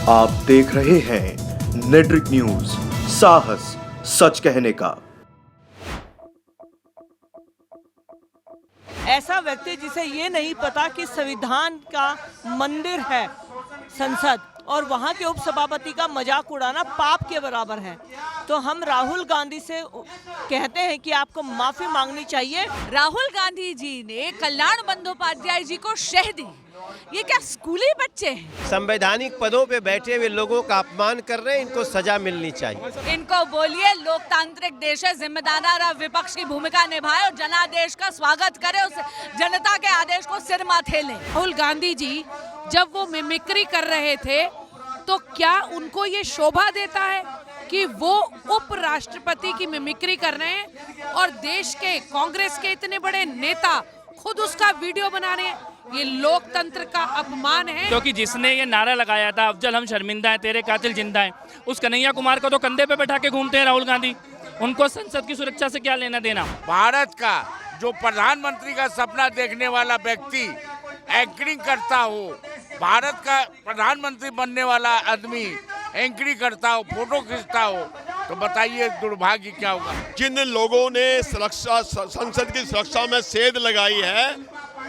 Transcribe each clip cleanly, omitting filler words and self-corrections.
आप देख रहे हैं नेट्रिक न्यूज, साहस सच कहने का। ऐसा व्यक्ति जिसे ये नहीं पता कि संविधान का मंदिर है संसद और वहाँ के उपसभापति का मजाक उड़ाना पाप के बराबर है। तो हम राहुल गांधी से कहते हैं कि आपको माफी मांगनी चाहिए। राहुल गांधी जी ने कल्याण बंदोपाध्याय जी को शह दी। ये क्या स्कूली बच्चे हैं? संवैधानिक पदों पे बैठे हुए लोगों का अपमान कर रहे हैं, इनको सजा मिलनी चाहिए। इनको बोलिए लोकतांत्रिक देश है, जिम्मेदार विपक्ष की भूमिका निभाए और जनादेश का स्वागत करे, उस जनता के आदेश को सिर माथे ले। राहुल गांधी जी जब वो मिमिक्री कर रहे थे तो क्या उनको ये शोभा देता है कि वो उपराष्ट्रपति की मिमिक्री कर रहे हैं और देश के कांग्रेस के इतने बड़े नेता खुद उसका वीडियो बना रहे हैं? ये लोकतंत्र का अपमान है। क्योंकि जिसने ये नारा लगाया था अफजल हम शर्मिंदा है तेरे कातिल जिंदा है, उस कन्हैया कुमार को तो कंधे पे बैठा के घूमते हैं राहुल गांधी। उनको संसद की सुरक्षा से क्या लेना देना। भारत का जो प्रधानमंत्री का सपना देखने वाला व्यक्ति एंकरिंग करता हो, भारत का प्रधानमंत्री बनने वाला आदमी एंकरिंग करता हो, फोटो खींचता हो, तो बताइए दुर्भाग्य क्या होगा। जिन लोगों ने सुरक्षा संसद की सुरक्षा में सेंध लगाई है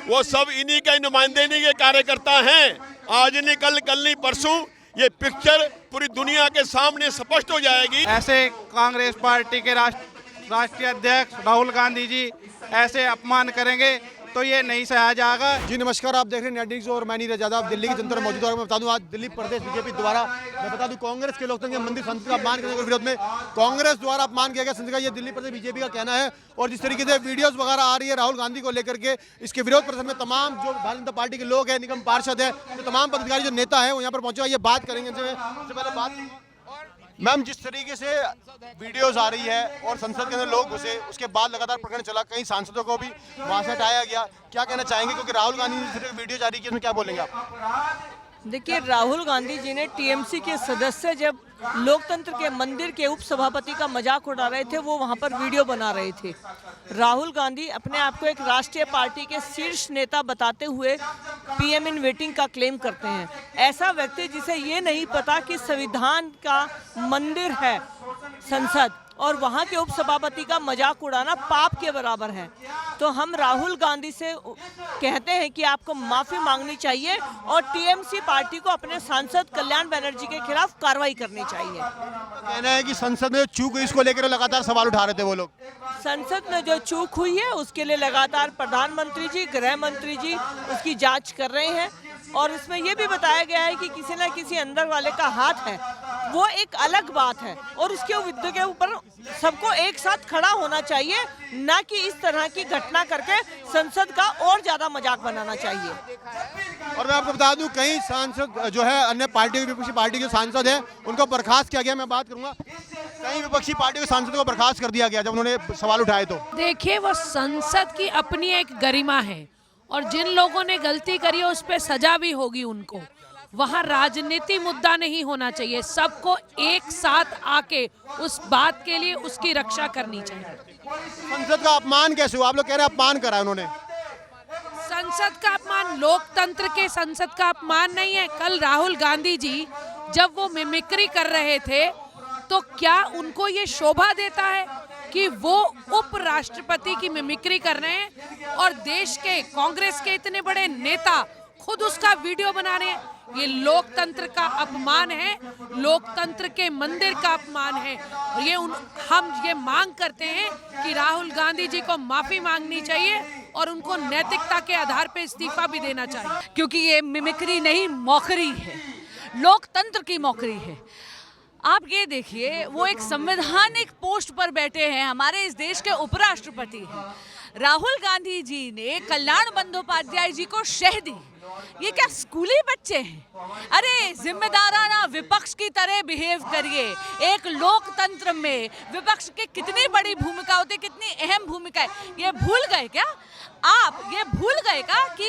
वो सब इन्हीं के नुमाइंदे, इन्हीं के कार्यकर्ता हैं। आज नहीं कल, कल नहीं परसों ये पिक्चर पूरी दुनिया के सामने स्पष्ट हो जाएगी। ऐसे कांग्रेस पार्टी के राष्ट्रीय अध्यक्ष राहुल गांधी जी ऐसे अपमान करेंगे तो ये नहीं सहा जाएगा। जी नमस्कार, आप देख रहे हैं नेटफ्लिक्स और मैं नीरज यादव। दिल्ली की जनता मौजूद है। मैं बता दूं आज दिल्ली प्रदेश बीजेपी द्वारा, मैं बता दूं कांग्रेस के लोकतंत्र के मंदिर संसद का अपमान करने के विरोध में कांग्रेस द्वारा अपमान किया गया संसद का, ये दिल्ली प्रदेश बीजेपी का कहना है। और जिस तरीके से वीडियोस वगैरह आ रही है राहुल गांधी को लेकर के, इसके विरोध प्रदर्शन में तमाम जो भारतीय जनता पार्टी के लोग हैं, निगम पार्षद है, तो तमाम पदाधिकारी जो नेता है वो यहाँ पर पहुंचे, ये बात करेंगे। सबसे पहले बात मैम, जिस तरीके से वीडियोस आ रही है और संसद के अंदर लोग घुसे, उसके बाद लगातार प्रकरण चला, कई सांसदों को भी वहां से हटाया गया, क्या कहना चाहेंगे? क्योंकि राहुल गांधी ने वीडियो जारी की, उसमें क्या बोलेंगे आप? देखिए, राहुल गांधी जी ने टीएमसी के सदस्य जब लोकतंत्र के मंदिर के उपसभापति का मजाक उड़ा रहे थे, वो वहां पर वीडियो बना रहे थे। राहुल गांधी अपने आप को एक राष्ट्रीय पार्टी के शीर्ष नेता बताते हुए पीएम इन वेटिंग का क्लेम करते हैं। ऐसा व्यक्ति जिसे ये नहीं पता कि संविधान का मंदिर है संसद और वहाँ के उपसभापति का मजाक उड़ाना पाप के बराबर है। तो हम राहुल गांधी से कहते हैं कि आपको माफी मांगनी चाहिए और टीएमसी पार्टी को अपने सांसद कल्याण बनर्जी के खिलाफ कार्रवाई करनी चाहिए। कहना है कि संसद में जो चूक हुई इसको लेकर लगातार सवाल उठा रहे थे वो लोग। संसद में जो चूक हुई है उसके लिए लगातार प्रधानमंत्री जी, गृह मंत्री जी उसकी जांच कर रहे हैं और इसमें यह भी बताया गया है कि किसी न किसी अंदर वाले का हाथ है, वो एक अलग बात है और उसके विरुद्ध के ऊपर सबको एक साथ खड़ा होना चाहिए, ना कि इस तरह की घटना करके संसद का और ज्यादा मजाक बनाना चाहिए। और मैं आपको बता दूं, कई सांसद जो है अन्य पार्टी विपक्षी पार्टी के सांसद हैं उनको बर्खास्त किया गया। मैं बात करूंगा, कई विपक्षी पार्टी के सांसदों को बर्खास्त कर दिया गया जब उन्होंने सवाल उठाए। तो देखिए, वो संसद की अपनी एक गरिमा है और जिन लोगों ने गलती करी है उस पर सजा भी होगी उनको। वहाँ राजनीति मुद्दा नहीं होना चाहिए, सबको एक साथ आके उस बात के लिए उसकी रक्षा करनी चाहिए। संसद का अपमान कैसे हुआ? आप लोग कह रहे हैं अपमान करा उन्होंने। संसद का अपमान लोकतंत्र के संसद का अपमान नहीं है। कल राहुल गांधी जी जब वो मिमिक्री कर रहे थे तो क्या उनको ये शोभा देता है कि वो उपराष्ट्रपति की मिमिक्री कर रहे हैं और देश के कांग्रेस के इतने बड़े नेता खुद उसका वीडियो बना रहे हैं? ये लोकतंत्र का अपमान है, लोकतंत्र के मंदिर का अपमान है। और हम ये मांग करते हैं कि राहुल गांधी जी को माफी मांगनी चाहिए और उनको नैतिकता के आधार पर इस्तीफा भी देना चाहिए, क्योंकि ये मिमिक्री नहीं, मौखरी है, लोकतंत्र की मौखरी है। आप ये देखिए, वो एक संवैधानिक पोस्ट पर बैठे हैं, हमारे इस देश के उपराष्ट्रपति हैं। राहुल गांधी जी ने कल्याण बंदोपाध्याय जी को शह दी। ये क्या स्कूली बच्चे हैं? अरे जिम्मेदाराना विपक्ष की तरह बिहेव करिए। एक लोकतंत्र में विपक्ष की कितनी बड़ी भूमिका होती है, कितनी अहम भूमिका है, ये भूल गए क्या आप? ये भूल गए क्या कि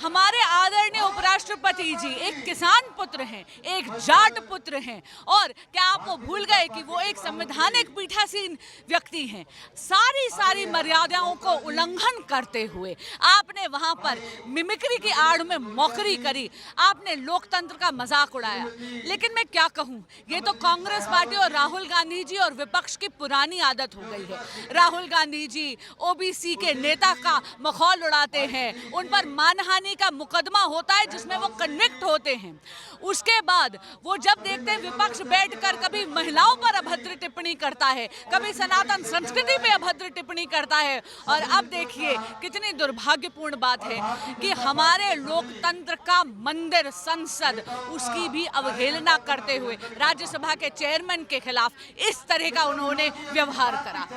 हमारे आदरणीय उपराष्ट्रपति जी एक किसान पुत्र हैं, एक जाट पुत्र हैं? और क्या आप वो भूल गए कि वो एक संवैधानिक पीठासीन व्यक्ति हैं? सारी मर्यादाओं को उल्लंघन करते हुए आपने वहां पर मिमिक्री की आड़ में आपने मौकरी करी, आपने लोकतंत्र का मजाक उड़ाया। लेकिन मैं क्या कहूँ, ये तो कांग्रेस पार्टी और राहुल गांधी जी और विपक्ष की पुरानी आदत हो गई है। राहुल गांधी जी ओबीसी के नेता का मखौल उड़ाते हैं, उन पर मानहानि का मुकदमा होता है जिसमें वो कन्विक्ट होते हैं। उसके बाद वो जब देखते हैं विपक्ष बैठकर कभी महिलाओं पर अभद्र टिप्पणी करता है, कभी सनातन संस्कृति पे अभद्र टिप्पणी करता है, और अब देखिए कितनी दुर्भाग्यपूर्ण बात है कि हमारे लोकतंत्र का मंदिर संसद, उसकी भी अवहेलना करते हुए राज्यसभा के चेयरमैन के खिलाफ इस तरह का उन्होंने व्यवहार करा।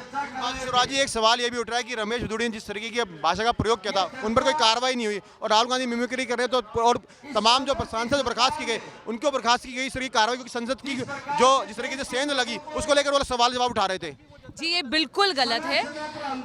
शिवराज जी, एक सवाल ये भी उठ रहा है कि रमेश बिदुड़ी ने जिस तरीके की भाषा का प्रयोग किया था उन पर कोई कार्रवाई नहीं हुई, और राहुल गांधी मिमिक्री कर रहे तो और तमाम जो सांसद बर्खास्त की गए उनको बर्खास्त की गई इस तरह की कार्रवाई, क्योंकि संसद की जो जिस तरीके से सेंध लगी उसको लेकर वो सवाल जवाब उठा रहे थे। जी ये बिल्कुल गलत है।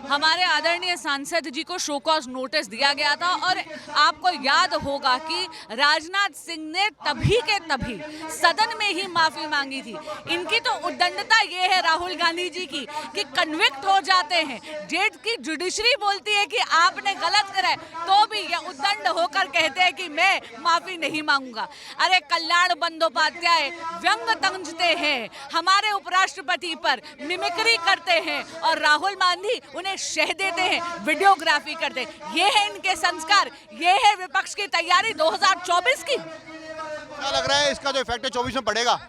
हमारे आदरणीय सांसद जी को शो कॉज नोटिस दिया गया था, और आपको याद होगा कि राजनाथ सिंह ने तभी के तभी सदन में ही माफी मांगी थी। इनकी तो उद्दंडता ये है राहुल गांधी जी की कि कन्विक्ट हो जाते हैं, जेट की जुडिशरी बोलती है कि आपने गलत करा है, तो भी ये उद्दंड होकर कहते हैं कि मैं माफी नहीं मांगूंगा। अरे कल्याण बंदोपाध्याय व्यंग तंजते हैं हमारे उपराष्ट्रपति पर, मिमिक्री करते हैं, और राहुल गांधी उन्हें शह देते हैं, वीडियोग्राफी करते हैं। ये है इनके संस्कार, ये है विपक्ष की तैयारी 2024 की। क्या लग रहा है इसका जो इफेक्ट है 24 में पड़ेगा?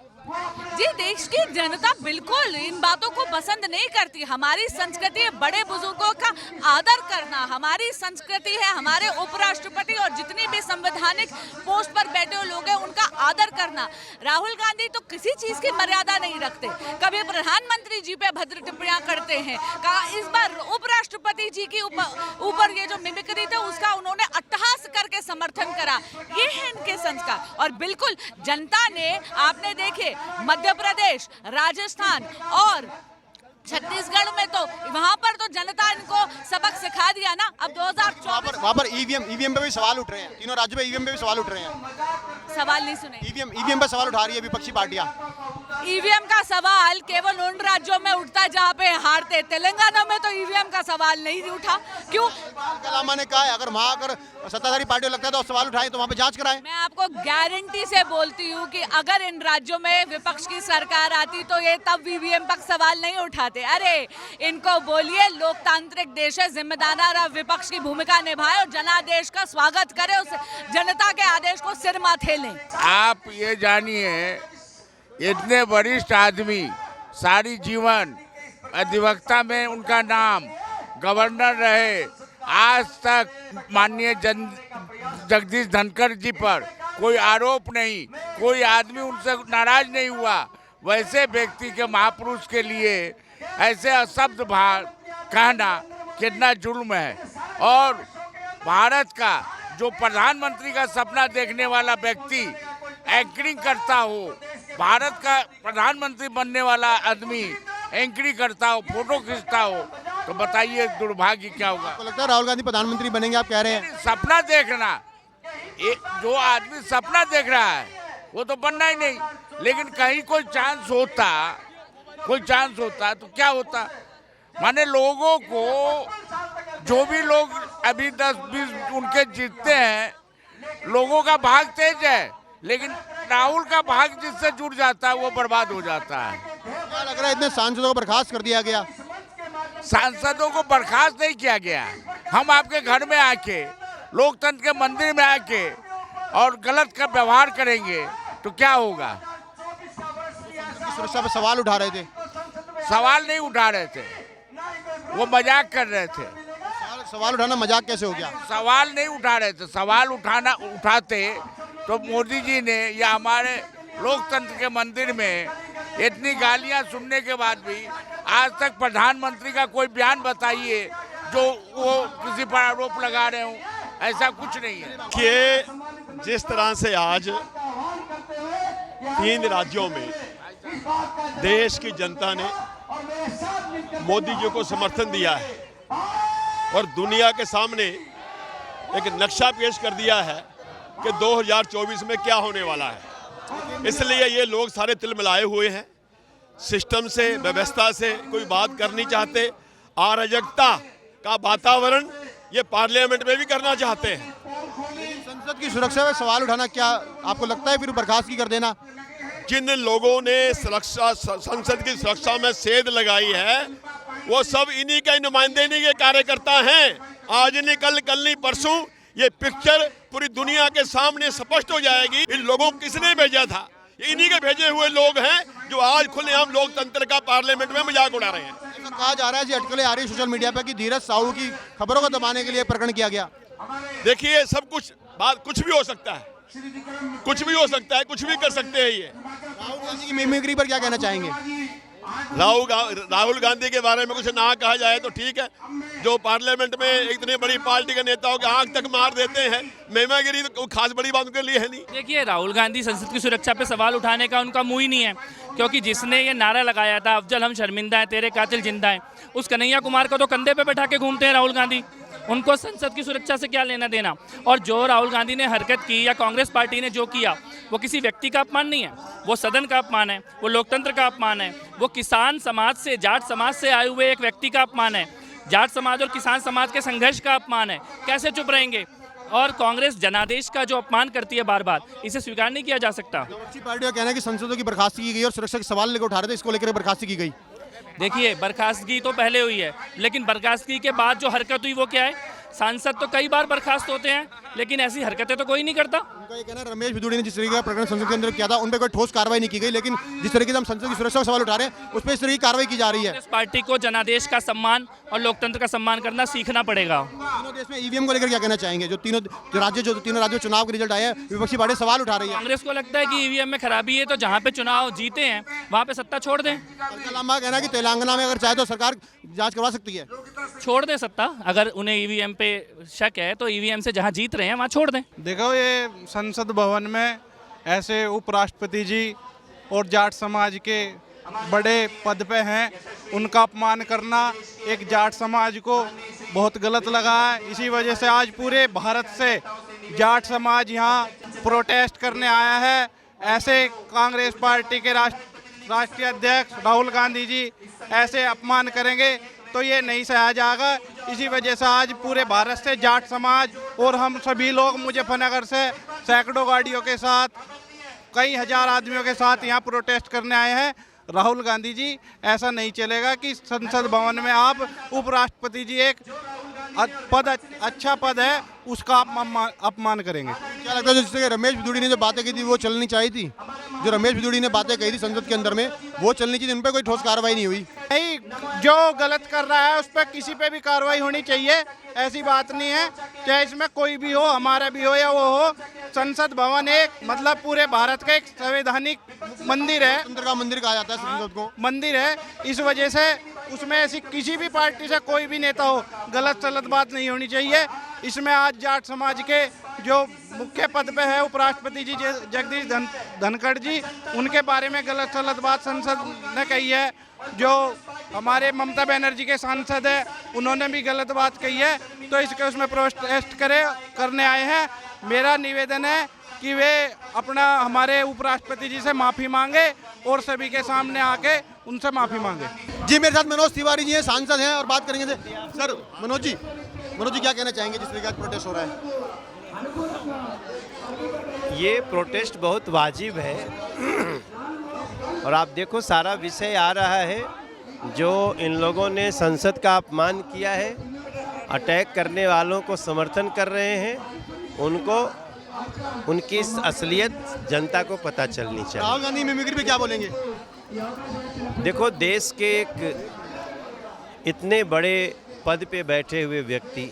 जी देश की जनता बिल्कुल इन बातों को पसंद नहीं करती। हमारी संस्कृति है बड़े बुजुर्गों का आदर करना, हमारी संस्कृति है हमारे उपराष्ट्रपति और जितनी भी संवैधानिक पोस्ट पर बैठे हुए लोग हैं उनका आदर करना। राहुल गांधी तो किसी चीज की मर्यादा नहीं रखते, कभी प्रधानमंत्री जी पे भद्र टिप्पणियां करते हैं, कहा इस बार उपराष्ट्रपति जी की ऊपर ये जो मिमिक्री था उसका उन्होंने अट्टहास करके समर्थन करा। ये है इनके संस्कार, और बिल्कुल जनता ने, आपने देखे मध्य प्रदेश, राजस्थान और छत्तीसगढ़ में तो वहां पर तो जनता इनको सबक सिखा दिया ना। अब 2024 वहाँ पर ईवीएम पे भी सवाल उठ रहे हैं, तीनों राज्यों में ईवीएम पे भी सवाल उठ रहे हैं। सवाल नहीं सुने। ईवीएम पे सवाल उठा रही है विपक्षी पार्टियां। ईवीएम का सवाल केवल उन राज्यों में उठता है जहां पे हारते, तेलंगाना में तो ईवीएम का सवाल नहीं उठा। क्यों? कलामा ने कहा है अगर वहाँ अगर सत्ताधारी पार्टी लगता है तो सवाल उठाएं तो वहाँ पे जांच कराएं। मैं आपको गारंटी से बोलती हूँ कि अगर इन राज्यों में विपक्ष की सरकार आती तो ये तब ईवीएम पर सवाल नहीं उठाते। अरे इनको बोलिए लोकतांत्रिक देश है, जिम्मेदार विपक्ष की भूमिका निभाए और जनादेश का स्वागत करे, उस जनता के आदेश को सिर माथे लें। आप ये जानिए इतने वरिष्ठ आदमी, सारी जीवन अधिवक्ता में उनका नाम, गवर्नर रहे, आज तक माननीय जगदीश धनखड़ जी पर कोई आरोप नहीं, कोई आदमी उनसे नाराज नहीं हुआ। वैसे व्यक्ति के, महापुरुष के लिए ऐसे अशब्द कहना कितना जुल्म है। और भारत का जो प्रधानमंत्री का सपना देखने वाला व्यक्ति एंकरिंग करता हो, भारत का प्रधानमंत्री बनने वाला आदमी एंकरिंग करता हो, फोटो खींचता हो, तो बताइए दुर्भाग्य क्या होगा। आपको लगता है राहुल गांधी प्रधानमंत्री बनेंगे, आप कह रहे हैं? सपना देखना, जो आदमी सपना देख रहा है वो तो बनना ही नहीं, लेकिन कहीं कोई चांस होता तो क्या होता। माने लोगों को, जो भी लोग अभी 10-20 उनके जीतते हैं, लोगों का भाग तेज है, लेकिन राहुल का भाग जिससे जुड़ जाता है वो बर्बाद हो जाता है। क्या लग रहा है इतने सांसदों को बर्खास्त कर दिया गया? सांसदों को बर्खास्त नहीं किया गया। हम आपके घर में आके, लोकतंत्र के मंदिर में आके और गलत का व्यवहार करेंगे तो क्या होगा। सुरक्षा पर सवाल उठा रहे थे। सवाल नहीं उठा रहे थे, वो मजाक कर रहे थे। सवाल उठाना मजाक कैसे हो गया? सवाल नहीं उठा रहे थे, सवाल उठाते तो मोदी जी ने या हमारे लोकतंत्र के मंदिर में इतनी गालियां सुनने के बाद भी आज तक प्रधानमंत्री का कोई बयान बताइए जो वो किसी पर आरोप लगा रहे हो, ऐसा कुछ नहीं है। कि जिस तरह से आज 3 राज्यों में देश की जनता ने मोदी जी को समर्थन दिया है और दुनिया के सामने एक नक्शा पेश कर दिया है कि 2024 में क्या होने वाला है, इसलिए ये लोग सारे तिलमिलाए हुए हैं। सिस्टम से, व्यवस्था से कोई बात करनी चाहते, अराजकता का वातावरण ये पार्लियामेंट में भी करना चाहते हैं। संसद की सुरक्षा में सवाल उठाना क्या आपको लगता है फिर बर्खास्तगी कर देना? जिन लोगों ने सुरक्षा संसद की सुरक्षा में सेध लगाई है वो सब इन्हीं के नुमाइंदे, इन्हीं के कार्यकर्ता हैं। आज नहीं कल, कल नहीं परसों ये पिक्चर पूरी दुनिया के सामने स्पष्ट हो जाएगी। इन लोगों को किसने भेजा था? ये इन्हीं के भेजे हुए लोग हैं जो आज खुलेआम लोकतंत्र का पार्लियामेंट में मजाक उड़ा रहे हैं। ऐसा कहा जा रहा है, जी अटकलें आ रही है सोशल मीडिया पर कि धीरज साहू की खबरों को दबाने के लिए प्रकरण किया गया। देखिए, सब कुछ बात कुछ भी हो सकता है, कुछ भी हो सकता है, कुछ भी कर सकते हैं। ये राहुल गांधी की मिमिक्री पर क्या कहना चाहेंगे? राहुल गांधी के बारे में कुछ ना कहा जाए तो ठीक है। जो पार्लियामेंट में इतनी बड़ी पार्टी के नेताओं के आंख तक मार देते हैं, मेहमागिरी तो खास बड़ी बात उनके लिए है नहीं। देखिए, राहुल गांधी संसद की सुरक्षा पे सवाल उठाने का उनका मुंह ही नहीं है, क्योंकि जिसने ये नारा लगाया था अफजल हम शर्मिंदा हैं, तेरे कातिल जिंदा हैं, उस कन्हैया कुमार को तो कंधे पे बैठा के घूमते हैं राहुल गांधी। उनको संसद की सुरक्षा से क्या लेना देना? और जो राहुल गांधी ने हरकत की या कांग्रेस पार्टी ने जो किया, वो किसी व्यक्ति का अपमान नहीं है, वो सदन का अपमान है, वो लोकतंत्र का अपमान है, वो किसान समाज से, जाट समाज से आए हुए एक व्यक्ति का अपमान है, जाट समाज और किसान समाज के संघर्ष का अपमान है। कैसे चुप रहेंगे? और कांग्रेस जनादेश का जो अपमान करती है बार बार, इसे स्वीकार नहीं किया जा सकता। विपक्षी पार्टियों का कहना है कि सांसदों की बर्खास्तगी की गई और सुरक्षा के सवाल लेकर उठा रहे थे, इसको लेकर बर्खास्तगी की गई। देखिए, बर्खास्तगी तो पहले हुई है, लेकिन बर्खास्तगी के बाद जो हरकत हुई वो क्या है? सांसद तो कई बार बर्खास्त होते हैं, लेकिन ऐसी हरकतें तो कोई नहीं करता। उनका ये कहना है, रमेश बिदुड़ी ने जिस तरीके का प्रकरण संसद के अंदर किया था उन पर कोई ठोस कार्रवाई नहीं की गई, लेकिन जिस तरीके से हम संसद की सुरक्षा का सवाल उठा रहे हैं उस पर इस तरह की कार्रवाई की जा रही है। इस पार्टी को जनादेश का सम्मान और लोकतंत्र का सम्मान करना सीखना पड़ेगा। तीनों देश में ईवीएम को लेकर क्या कहना चाहेंगे? जो तीनों राज्यों चुनाव के रिजल्ट आए हैं, विपक्षी पार्टी सवाल उठा रही है। कांग्रेस को लगता है कि ईवीएम में खराबी है, तो जहाँ पे चुनाव जीते हैं वहाँ पे सत्ता छोड़ दें। लंबा कहना है कि तेलंगाना में अगर चाहे तो सरकार जांच करवा सकती है। छोड़ दें सत्ता, अगर उन्हें ईवीएम पे शक है तो ईवीएम से जहाँ जीत रहे हैं वहाँ छोड़ दें। देखो, ये संसद भवन में ऐसे उपराष्ट्रपति जी और जाट समाज के बड़े पद पे हैं, उनका अपमान करना एक जाट समाज को बहुत गलत लगा है। इसी वजह से आज पूरे भारत से जाट समाज यहाँ प्रोटेस्ट करने आया है। ऐसे कांग्रेस पार्टी के राष्ट्रीय अध्यक्ष राहुल गांधी जी ऐसे अपमान करेंगे तो ये नहीं सहा जाएगा। इसी वजह से आज पूरे भारत से जाट समाज और हम सभी लोग मुजफ्फरनगर से सैकड़ों गाड़ियों के साथ, कई हजार आदमियों के साथ यहाँ प्रोटेस्ट करने आए हैं। राहुल गांधी जी, ऐसा नहीं चलेगा कि संसद भवन में आप उपराष्ट्रपति जी एक पद, अच्छा पद है, उसका अपमान करेंगे। क्या लगता है जिससे रमेश बिदुड़ी ने जो बातें की थी वो चलनी चाहिए थी? जो रमेश बिदुड़ी ने बातें कही थी संसद के अंदर में वो चलनी चाहिए, उन पर कोई ठोस कार्रवाई नहीं हुई। नहीं, जो गलत कर रहा है उस पर किसी पे भी कार्रवाई होनी चाहिए, ऐसी बात नहीं है। चाहे इसमें कोई भी हो, हमारा भी हो या वो हो, संसद भवन एक मतलब पूरे भारत का एक संवैधानिक मंदिर है, तंत्र का मंदिर कहा जाता है संसद को, मंदिर है। इस वजह से उसमें ऐसी किसी भी पार्टी से कोई भी नेता हो, गलत सलत बात नहीं होनी चाहिए। इसमें आज जाट समाज के जो मुख्य पद पे है उपराष्ट्रपति जी जगदीश धनखड़ जी, उनके बारे में गलत सलत बात संसद ने कही है। जो हमारे ममता बनर्जी के सांसद है, उन्होंने भी गलत बात कही है, तो इसके उसमें प्रोटेस्ट करने आए हैं। मेरा निवेदन है कि वे अपना हमारे उपराष्ट्रपति जी से माफ़ी मांगे और सभी के सामने आके उनसे माफ़ी मांगे। जी, मेरे साथ मनोज तिवारी जी हैं, सांसद हैं और बात करेंगे सर। मनोज जी क्या कहना चाहेंगे जिस तरीके का प्रोटेस्ट हो रहा है? ये प्रोटेस्ट बहुत वाजिब है और आप देखो सारा विषय आ रहा है जो इन लोगों ने संसद का अपमान किया है, अटैक करने वालों को समर्थन कर रहे हैं, उनको उनकी असलियत जनता को पता चलनी चाहिए। राहुल गांधी मिमिक्री पे क्या बोलेंगे? देखो, देश के एक इतने बड़े पद पे बैठे हुए व्यक्ति,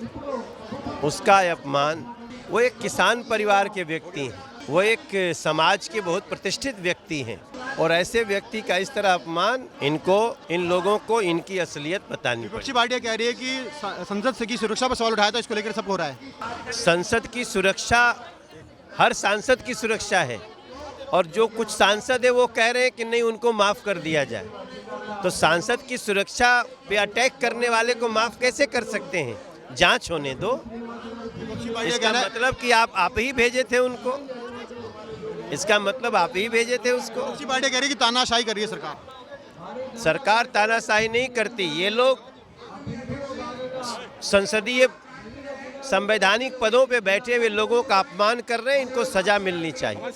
उसका अपमान, वो एक किसान परिवार के व्यक्ति हैं, वो एक समाज के बहुत प्रतिष्ठित व्यक्ति हैं, और ऐसे व्यक्ति का इस तरह अपमान, इन लोगों को इनकी असलियत बतानी पड़ेगी। विपक्षी पार्टियां कह रही है कि संसद से की सुरक्षा पर सवाल उठाया था, इसको लेकर सब हो रहा है। संसद की सुरक्षा हर सांसद की सुरक्षा है, और जो कुछ सांसद है वो कह रहे हैं कि नहीं, उनको माफ़ कर दिया जाए। तो सांसद की सुरक्षा पे अटैक करने वाले को माफ़ कैसे कर सकते हैं? जांच होने दो। इसका मतलब कि आप ही भेजे थे उनको, इसका मतलब आप ही भेजे थे उसको। विपक्षी पार्टियां कह रही है कि तानाशाही कर रही है सरकार। सरकार तानाशाही नहीं करती, ये लोग संसदीय संवैधानिक पदों पे बैठे हुए लोगों का अपमान कर रहे हैं, इनको सजा मिलनी चाहिए।